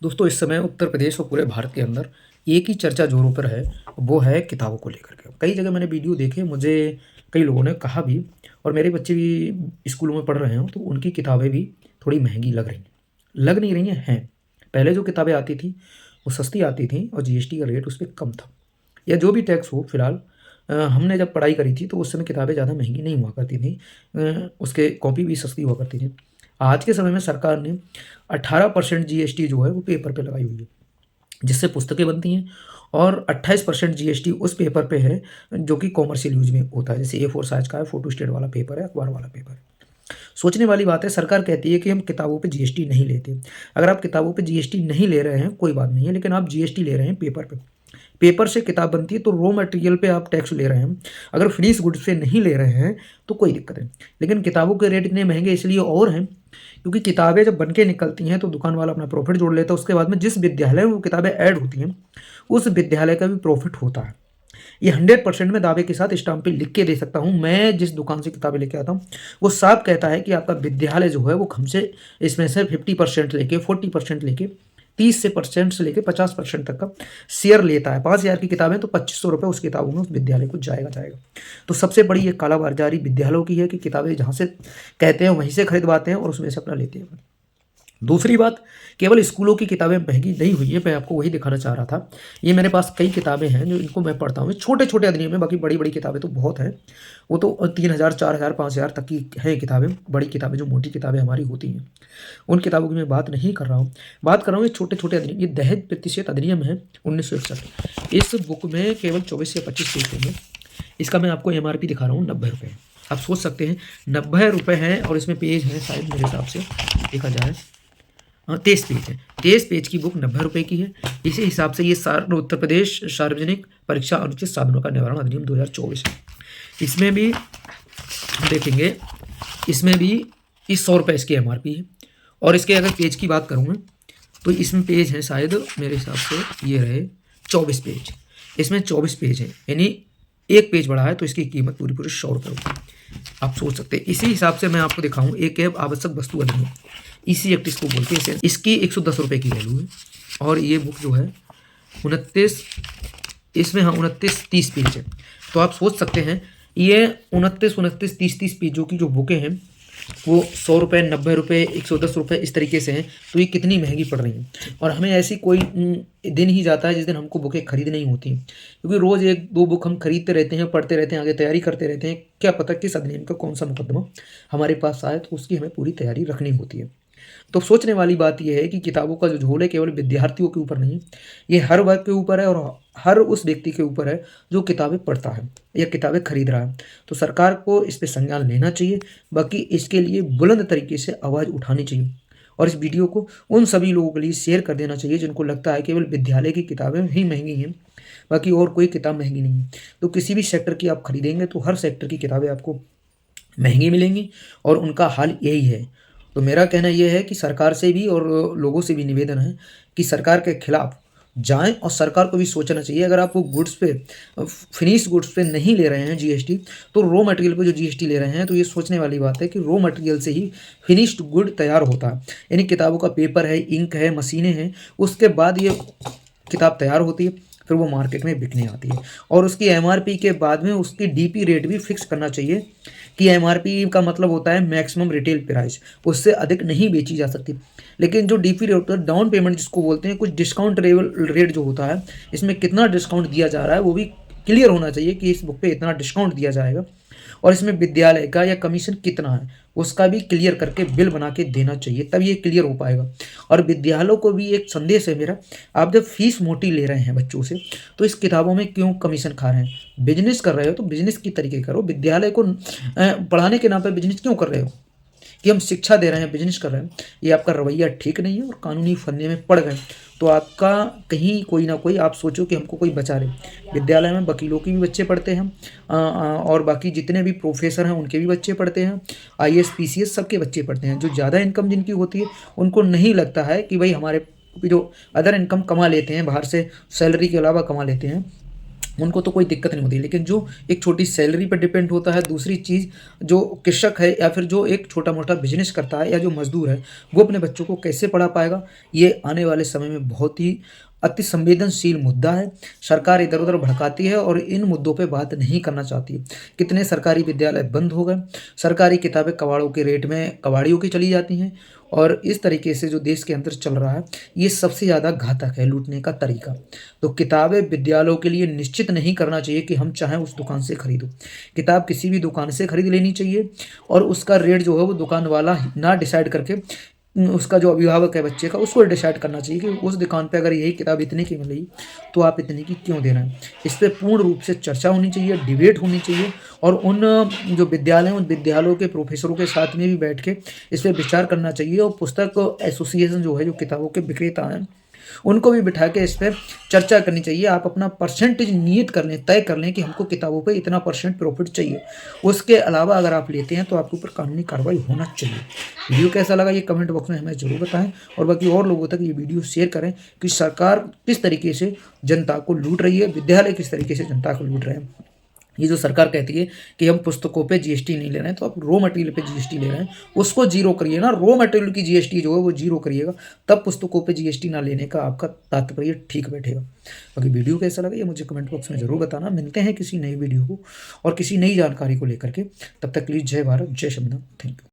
दोस्तों इस समय उत्तर प्रदेश और पूरे भारत के अंदर एक ही चर्चा ज़ोरों पर है, वो है किताबों को लेकर के। कई जगह मैंने वीडियो देखे, मुझे कई लोगों ने कहा भी, और मेरे बच्चे भी स्कूलों में पढ़ रहे हों, तो उनकी किताबें भी थोड़ी महँगी लग रही हैं। लग नहीं रही हैं। पहले जो किताबें आती थी, वो सस्ती आती थीं और जीएसटी का रेट उस पे कम था। या जो भी टैक्स हो फिलहाल, हमने जब पढ़ाई करी थी, तो उस समय किताबें ज़्यादा महँगी नहीं हुआ करती थीं। उसके कॉपी भी सस्ती हुआ करती थी। आज के समय में सरकार ने 18% जीएसटी जो है वो पेपर पे लगाई हुई है, जिससे पुस्तकें बनती हैं, और 28% जीएसटी उस पेपर पे है जो कि कॉमर्शियल यूज़ में होता है। जैसे A4 साइज़ का है, फोटो स्टेट वाला पेपर है, अखबार वाला पेपर है। सोचने वाली बात है, सरकार कहती है कि हम किताबों पे जीएसटी नहीं लेते। अगर आप किताबों पे जीएसटी नहीं ले रहे हैं, कोई बात नहीं है, लेकिन आप जीएसटी ले रहे हैं पेपर पे। पेपर से किताब बनती है, तो रॉ मटेरियल पे आप टैक्स ले रहे हैं। अगर फिनिश गुड्स पे नहीं ले रहे हैं, तो कोई दिक्कत नहीं। लेकिन किताबों के रेट इतने महँगे इसलिए और हैं, क्योंकि किताबें जब बन के निकलती हैं, तो दुकान वाला अपना प्रॉफ़िट जोड़ लेता है। उसके बाद में जिस विद्यालय में वो किताबें ऐड होती हैं, उस विद्यालय का भी प्रॉफ़िट होता है। ये 100% मैं दावे के साथ स्टाम्प पे लिख के दे सकता हूँ। मैं जिस दुकान से किताबें लेके आता हूँ, वो साफ कहता है कि आपका विद्यालय जो है वो हमसे इसमें से 50% लेके 40% लेके 30 से परसेंट से लेके 50% तक का शेयर लेता है। 5,000 की किताबें तो ₹2500 उस किताबों में उस विद्यालय को जाएगा। तो सबसे बड़ी ये कालाबाज़ारी विद्यालयों की है कि किताबें जहाँ से कहते हैं वहीं से खरीदवाते हैं और उसमें से अपना लेते हैं। दूसरी बात, केवल स्कूलों की किताबें महँगी नहीं हुई है, मैं आपको वही दिखाना चाह रहा था। ये मेरे पास कई किताबें हैं जो इनको मैं पढ़ता हूँ। छोटे-छोटे अधिनियम हैं, बाकी बड़ी-बड़ी किताबें तो बहुत हैं। वो तो 3,000, 4,000, 5,000 तक की हैं किताबें, बड़ी किताबें जो मोटी किताबें हमारी होती हैं। उन किताबों की मैं बात नहीं कर रहा हूँ। बात कर रहा हूँ ये छोटे-छोटे अधिनियम। ये दहेज प्रतिषेध अधिनियम है 1961। इस बुक में केवल 24 से 25 पेज होंगे। इसका मैं आपको एमआरपी दिखा रहा हूँ, ₹90। आप सोच सकते हैं, ₹90 हैं, और इसमें पेज हैं शायद मेरे हिसाब से देखा जाए, 23 पेज है। 23 पेज की बुक ₹90 की है। इसी हिसाब से ये उत्तर प्रदेश सार्वजनिक परीक्षा अनुचित साधनों का निवारण अधिनियम 2024 है। इसमें भी हम देखेंगे, इसमें भी इस ₹100 इसकी एमआरपी है। और इसके अगर पेज की बात करूँ मैं, तो इसमें पेज हैं शायद मेरे हिसाब से ये रहे 24 पेज। इसमें 24 पेज हैं, यानी एक पेज बड़ा है, तो इसकी कीमत पूरी ₹100 होगी। आप सोच सकते हैं। इसी हिसाब से मैं आपको दिखाऊँ, एक है आवश्यक वस्तु अधिनियम, इसी एक्ट इसको बोलते हैं। इसकी ₹110 की वैल्यू है, और ये बुक जो है 29, इसमें हाँ 29-30 पेज है। तो आप सोच सकते हैं, ये 29, 30 पेजों की जो बुकें हैं, वो ₹100, ₹90, ₹110 इस तरीके से हैं। तो ये कितनी महंगी पड़ रही हैं। और हमें ऐसी कोई दिन ही जाता है जिस दिन हमको बुकें खरीदनी ही होती हैं, क्योंकि रोज़ 1-2 बुक हम खरीदते रहते हैं, पढ़ते रहते हैं, आगे तैयारी करते रहते हैं। क्या पता किस अधिनियम का कौन सा मुकदमा हमारे पास आए, तो उसकी हमें पूरी तैयारी रखनी होती है। तो सोचने वाली बात यह है कि किताबों का जो झोल है, केवल विद्यार्थियों के ऊपर नहीं, ये हर वर्ग के ऊपर है, और हर उस व्यक्ति के ऊपर है जो किताबें पढ़ता है या किताबें खरीद रहा है। तो सरकार को इस पे संज्ञान लेना चाहिए। बाकी इसके लिए बुलंद तरीके से आवाज़ उठानी चाहिए, और इस वीडियो को उन सभी लोगों के लिए शेयर कर देना चाहिए जिनको लगता है केवल विद्यालय की किताबें ही महंगी हैं, बाकी और कोई किताब महंगी नहीं है। तो किसी भी सेक्टर की आप खरीदेंगे, तो हर सेक्टर की किताबें आपको महंगी मिलेंगी, और उनका हाल यही है। तो मेरा कहना यह है कि सरकार से भी और लोगों से भी निवेदन है कि सरकार के खिलाफ जाएँ, और सरकार को भी सोचना चाहिए, अगर आप वो गुड्स पे फिनिश गुड्स पे नहीं ले रहे हैं जीएसटी, तो रॉ मटेरियल पे जो जीएसटी ले रहे हैं, तो ये सोचने वाली बात है कि रॉ मटेरियल से ही फिनिश्ड गुड तैयार होता है। यानी किताबों का पेपर है, इंक है, मशीनें हैं, उसके बाद ये किताब तैयार होती है, फिर वो मार्केट में बिकने आती है, और उसकी एमआरपी के बाद में उसकी डीपी रेट भी फिक्स करना चाहिए, कि एमआरपी का मतलब होता है मैक्सिमम रिटेल प्राइस, उससे अधिक नहीं बेची जा सकती। लेकिन जो डीपी रेट होता है, डाउन पेमेंट जिसको बोलते हैं, कुछ डिस्काउंट रेट जो होता है, इसमें कितना डिस्काउंट दिया जा रहा है वो भी क्लियर होना चाहिए कि इस बुक पे इतना डिस्काउंट दिया जाएगा, और इसमें विद्यालय का या कमीशन कितना है उसका भी क्लियर करके बिल बना के देना चाहिए, तब ये क्लियर हो पाएगा। और विद्यालयों को भी एक संदेश है मेरा, आप जब फीस मोटी ले रहे हैं बच्चों से, तो इस किताबों में क्यों कमीशन खा रहे हैं। बिजनेस कर रहे हो तो बिजनेस की तरीके करो, विद्यालय को पढ़ाने के नाम पर बिजनेस क्यों कर रहे हो, कि हम शिक्षा दे रहे हैं, बिजनेस कर रहे हैं। ये आपका रवैया ठीक नहीं है, और कानूनी फंदे में पड़ गए, तो आपका कहीं कोई ना कोई, आप सोचो कि हमको कोई बचा रहे। विद्यालय में वकीलों के भी बच्चे पढ़ते हैं, और बाकी जितने भी प्रोफेसर हैं उनके भी बच्चे पढ़ते हैं, आईएएस पीसीएस सबके बच्चे पढ़ते हैं। जो ज़्यादा इनकम जिनकी होती है, उनको नहीं लगता है कि भाई हमारे जो अदर इनकम कमा लेते हैं, बाहर से सैलरी के अलावा कमा लेते हैं, उनको तो कोई दिक्कत नहीं होती, लेकिन जो एक छोटी सैलरी पर डिपेंड होता है, दूसरी चीज़ जो कृषक है या फिर जो एक छोटा-मोटा बिज़नेस करता है या जो मज़दूर है, वो अपने बच्चों को कैसे पढ़ा पाएगा? ये आने वाले समय में बहुत ही अति संवेदनशील मुद्दा है। सरकार इधर-उधर भड़काती है और इन मुद्दों पे बात नहीं करना चाहती है। कितने सरकारी विद्यालय बंद हो गए, सरकारी किताबें कबाड़ों के रेट में कबाड़ियों की चली जाती हैं और इस तरीके से जो देश के अंदर चल रहा है, ये सबसे ज़्यादा घातक है लूटने का तरीका। तो किताबें विद्यालयों के लिए निश्चित नहीं करना चाहिए कि हम चाहें उस दुकान से खरीदो। किताब किसी भी दुकान से खरीद लेनी चाहिए और उसका रेट जो है वो दुकान वाला ना डिसाइड करके उसका जो अभिभावक है बच्चे का उसको डिसाइड करना चाहिए कि उस दुकान पे अगर यही किताब इतने की मिल रही तो आप इतने की क्यों दे रहे हैं। इस पे पूर्ण रूप से चर्चा होनी चाहिए, डिबेट होनी चाहिए और उन जो विद्यालय हैं उन विद्यालयों के प्रोफेसरों के साथ में भी बैठ के इस पे विचार करना चाहिए और पुस्तक एसोसिएशन जो है जो किताबों के विक्रेता हैं उनको भी बिठा के इस पे चर्चा करनी चाहिए। आप अपना परसेंटेज नियत कर लें, तय कर लें कि हमको किताबों पे इतना परसेंट प्रॉफ़िट चाहिए। उसके अलावा अगर आप लेते हैं तो आपके ऊपर कानूनी कार्रवाई होना चाहिए। वीडियो कैसा लगा ये कमेंट बॉक्स में हमें ज़रूर बताएँ और बाकी और लोगों तक ये वीडियो शेयर करें कि सरकार किस तरीके से जनता को लूट रही है, विद्यालय किस तरीके से जनता को लूट रहे हैं। ये जो सरकार कहती है कि हम पुस्तकों पे जीएसटी नहीं ले रहे हैं, तो आप रॉ मटेरियल पे जीएसटी ले रहे हैं, उसको ज़ीरो करिए ना, रॉ मटेरियल की जीएसटी जो है वो ज़ीरो करिएगा, तब पुस्तकों पे जीएसटी ना लेने का आपका तात्पर्य ठीक बैठेगा। बाकी वीडियो कैसा लगा ये मुझे कमेंट बॉक्स में ज़रूर बताना। मिलते हैं किसी नई वीडियो को और किसी नई जानकारी को लेकर के, तब तक के लिए जय भारत, जय संविधान। Thank you.